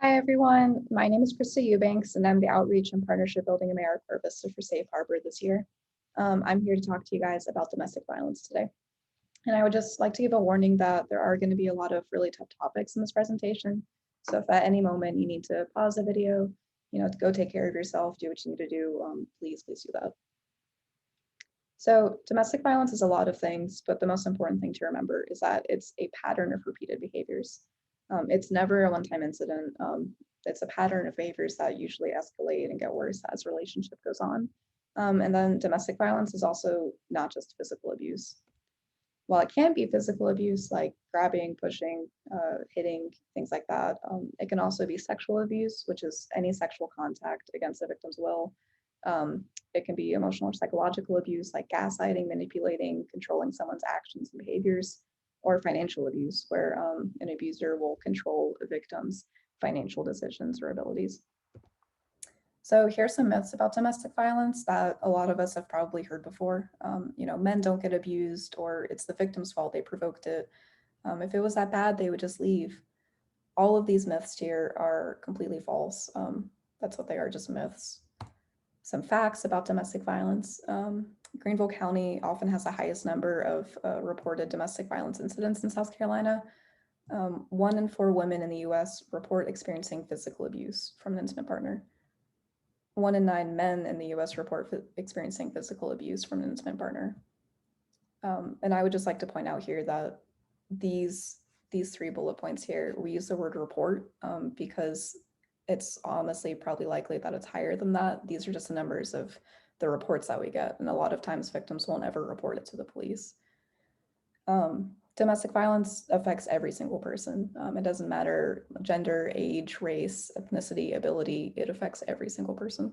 Hi, everyone. My name is Krista Eubanks, and I'm the Outreach and Partnership Building AmeriCorps Vista for Safe Harbor this year. I'm here to talk to you guys about domestic violence today. And I would just like to give a warning that there are going to be a lot of really tough topics in this presentation. So if at any moment you need to pause the video, to go take care of yourself, do what you need to do, please do that. So domestic violence is a lot of things, but the most important thing to remember is that it's a pattern of repeated behaviors. It's never a one-time incident. It's a pattern of behaviors that usually escalate and get worse as the relationship goes on. And then domestic violence is also not just physical abuse. While it can be physical abuse, like grabbing, pushing, hitting, things like that, it can also be sexual abuse, which is any sexual contact against the victim's will. It can be emotional or psychological abuse, like gaslighting, manipulating, controlling someone's actions and behaviors, or financial abuse, where an abuser will control a victim's financial decisions or abilities. So here's some myths about domestic violence that a lot of us have probably heard before. Men don't get abused, or it's the victim's fault, they provoked it. If it was that bad, they would just leave. All of these myths here are completely false. That's what they are, just myths. Some facts about domestic violence. Greenville County often has the highest number of reported domestic violence incidents in South Carolina. 1 in 4 women in the US report experiencing physical abuse from an intimate partner. 1 in 9 men in the US report experiencing physical abuse from an intimate partner. And I would just like to point out here that these 3 bullet points here, we use the word report because it's honestly probably likely that it's higher than that. These are just the numbers of the reports that we get. And a lot of times victims won't ever report it to the police. Domestic violence affects every single person. It doesn't matter gender, age, race, ethnicity, ability, it affects every single person.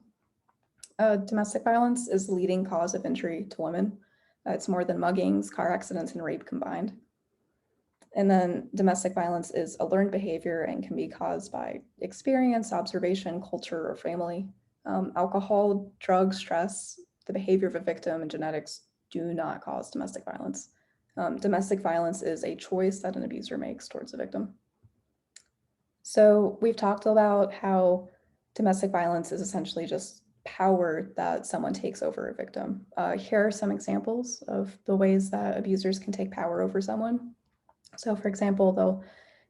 Domestic violence is the leading cause of injury to women. It's more than muggings, car accidents, and rape combined. And then domestic violence is a learned behavior and can be caused by experience, observation, culture, or family. Alcohol, drugs, stress, the behavior of a victim, and genetics do not cause domestic violence. Domestic violence is a choice that an abuser makes towards a victim. So we've talked about how domestic violence is essentially just power that someone takes over a victim. Here are some examples of the ways that abusers can take power over someone. So for example, they'll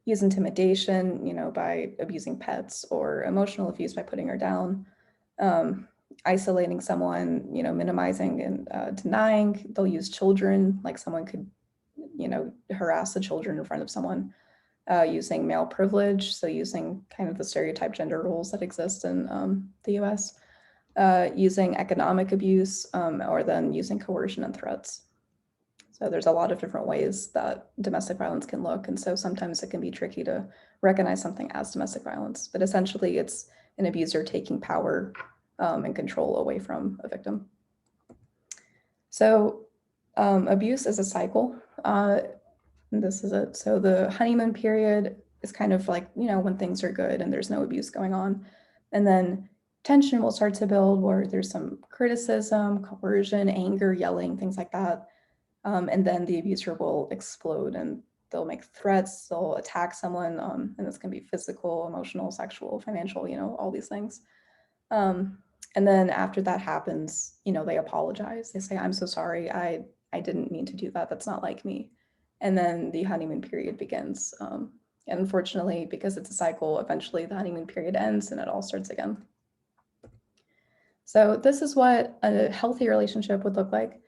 use intimidation, by abusing pets, or emotional abuse by putting her down, isolating someone, minimizing and denying. They'll use children, like someone could, harass the children in front of someone, using male privilege, so using kind of the stereotype gender roles that exist in the US, using economic abuse, or then using coercion and threats. So there's a lot of different ways that domestic violence can look. And so sometimes it can be tricky to recognize something as domestic violence, but essentially it's an abuser taking power and control away from a victim. So abuse is a cycle. This is it. So the honeymoon period is kind of like, when things are good and there's no abuse going on. And then tension will start to build where there's some criticism, coercion, anger, yelling, things like that. And then the abuser will explode and they'll make threats, they'll attack someone, and this can be physical, emotional, sexual, financial, all these things. And then after that happens, they apologize. They say, I'm so sorry, I didn't mean to do that, that's not like me. And then the honeymoon period begins. And unfortunately, because it's a cycle, eventually the honeymoon period ends and it all starts again. So this is what a healthy relationship would look like.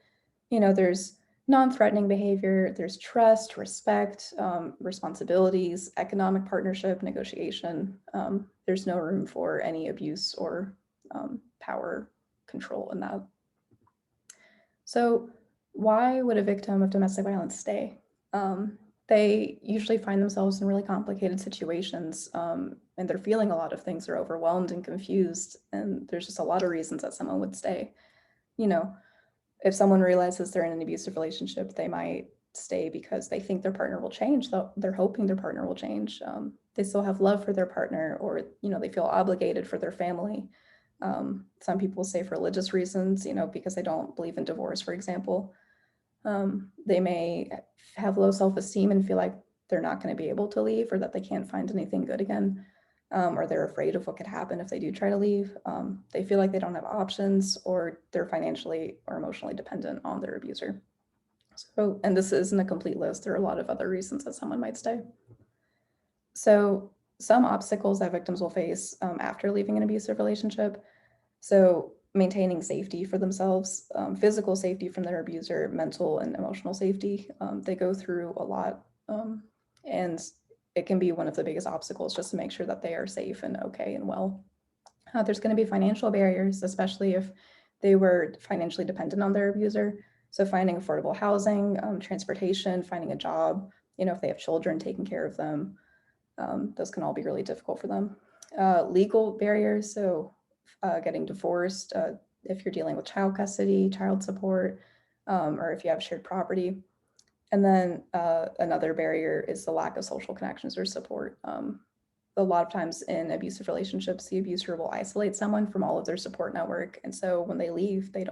There's non-threatening behavior, there's trust, respect, responsibilities, economic partnership, negotiation. There's no room for any abuse or power control in that. So why would a victim of domestic violence stay? They usually find themselves in really complicated situations, and they're feeling a lot of things. They're overwhelmed and confused, and there's just a lot of reasons that someone would stay. If someone realizes they're in an abusive relationship, they might stay because they think their partner will change. They're hoping their partner will change. They still have love for their partner, or they feel obligated for their family. Some people say for religious reasons, because they don't believe in divorce, for example. They may have low self-esteem and feel like they're not going to be able to leave, or that they can't find anything good again. or they're afraid of what could happen if they do try to leave. They feel like they don't have options, or they're financially or emotionally dependent on their abuser. So, and this isn't a complete list. There are a lot of other reasons that someone might stay. So some obstacles that victims will face after leaving an abusive relationship. So maintaining safety for themselves, physical safety from their abuser, mental and emotional safety. They go through a lot, and it can be one of the biggest obstacles just to make sure that they are safe and okay and well. There's going to be financial barriers, especially if they were financially dependent on their abuser. So finding affordable housing, transportation, finding a job, if they have children, taking care of them, those can all be really difficult for them. Legal barriers, so getting divorced, if you're dealing with child custody, child support, or if you have shared property. And then another barrier is the lack of social connections or support. A lot of times in abusive relationships, the abuser will isolate someone from all of their support network. And so when they leave, they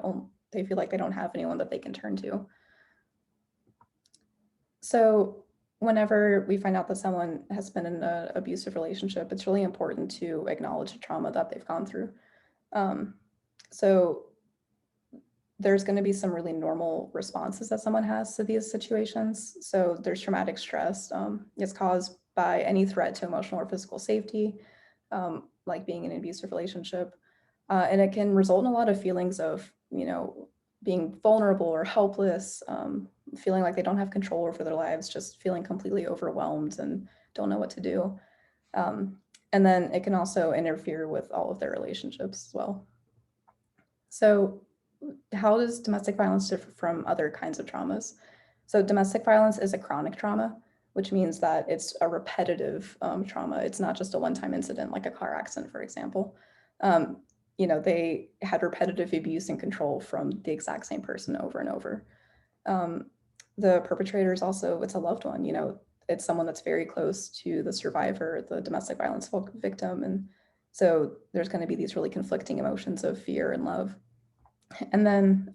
feel like they don't have anyone that they can turn to. So whenever we find out that someone has been in an abusive relationship, it's really important to acknowledge the trauma that they've gone through. So there's going to be some really normal responses that someone has to these situations. So there's traumatic stress. It's caused by any threat to emotional or physical safety, like being in an abusive relationship. And it can result in a lot of feelings of, being vulnerable or helpless, feeling like they don't have control over their lives, just feeling completely overwhelmed and don't know what to do. And then it can also interfere with all of their relationships as well. So how does domestic violence differ from other kinds of traumas? So domestic violence is a chronic trauma, which means that it's a repetitive trauma. It's not just a one-time incident like a car accident, for example. They had repetitive abuse and control from the exact same person over and over. The perpetrator is also, it's a loved one, it's someone that's very close to the survivor, the domestic violence victim. And so there's going to be these really conflicting emotions of fear and love. And then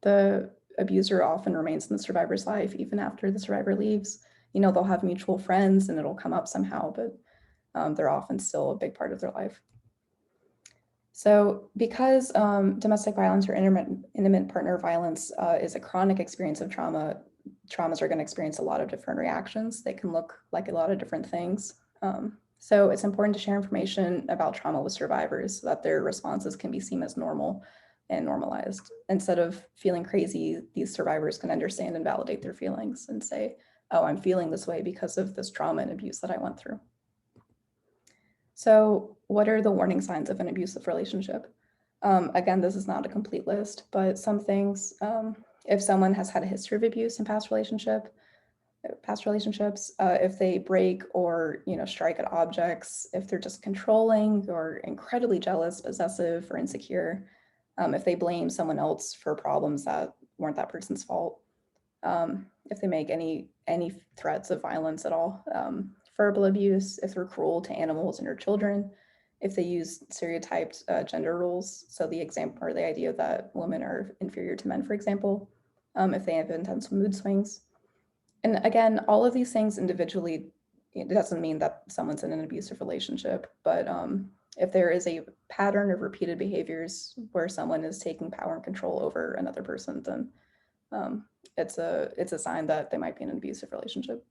the abuser often remains in the survivor's life even after the survivor leaves. They'll have mutual friends and it'll come up somehow, but they're often still a big part of their life. So because domestic violence or intimate partner violence is a chronic experience of trauma, traumas are going to experience a lot of different reactions. They can look like a lot of different things. So it's important to share information about trauma with survivors so that their responses can be seen as normal and normalized. Instead of feeling crazy, these survivors can understand and validate their feelings and say, oh, I'm feeling this way because of this trauma and abuse that I went through. So what are the warning signs of an abusive relationship? Again, this is not a complete list, but some things, if someone has had a history of abuse in past relationships, if they break or strike at objects, if they're just controlling or incredibly jealous, possessive, or insecure, if they blame someone else for problems that weren't that person's fault, if they make any threats of violence at all, verbal abuse, if they're cruel to animals and or children, if they use stereotyped gender roles, so the example or the idea that women are inferior to men, for example, if they have intense mood swings. And again, all of these things individually, it doesn't mean that someone's in an abusive relationship, but if there is a pattern of repeated behaviors where someone is taking power and control over another person, then it's a sign that they might be in an abusive relationship.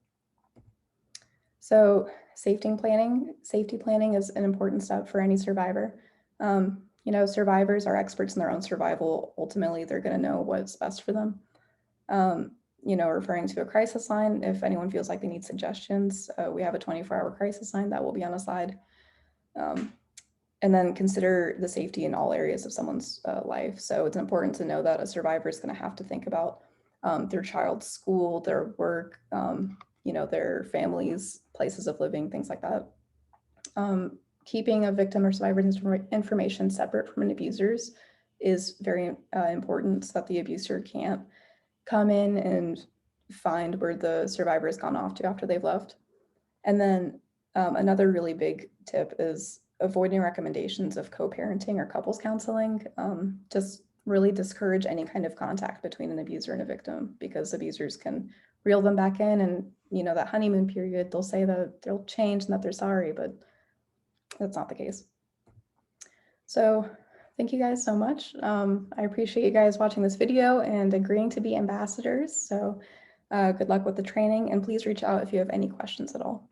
So safety planning is an important step for any survivor. Survivors are experts in their own survival. Ultimately, they're going to know what's best for them. Referring to a crisis line, if anyone feels like they need suggestions, we have a 24-hour crisis line that will be on a slide. And then consider the safety in all areas of someone's life. So it's important to know that a survivor is going to have to think about their child's school, their work, their families, places of living, things like that. Keeping a victim or survivor's information separate from an abuser's is very important so that the abuser can't come in and find where the survivor has gone off to after they've left. And then another really big tip is avoiding recommendations of co-parenting or couples counseling. Just really discourage any kind of contact between an abuser and a victim, because abusers can reel them back in, and that honeymoon period, they'll say that they'll change and that they're sorry, but that's not the case. So thank you guys so much. I appreciate you guys watching this video and agreeing to be ambassadors. So good luck with the training, and please reach out if you have any questions at all.